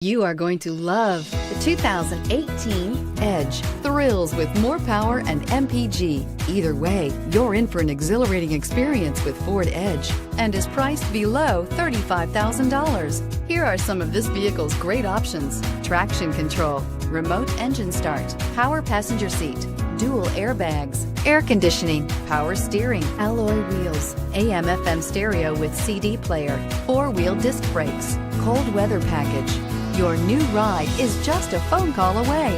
You are going to love the 2018 Edge. Thrills with more power and MPG. Either way, you're in for an exhilarating experience with Ford Edge and is priced below $35,000. Here are some of this vehicle's great options: traction control, remote engine start, power passenger seat, dual airbags, air conditioning, power steering, alloy wheels, AM/FM stereo with CD player, four-wheel disc brakes, cold weather package. Your new ride is just a phone call away.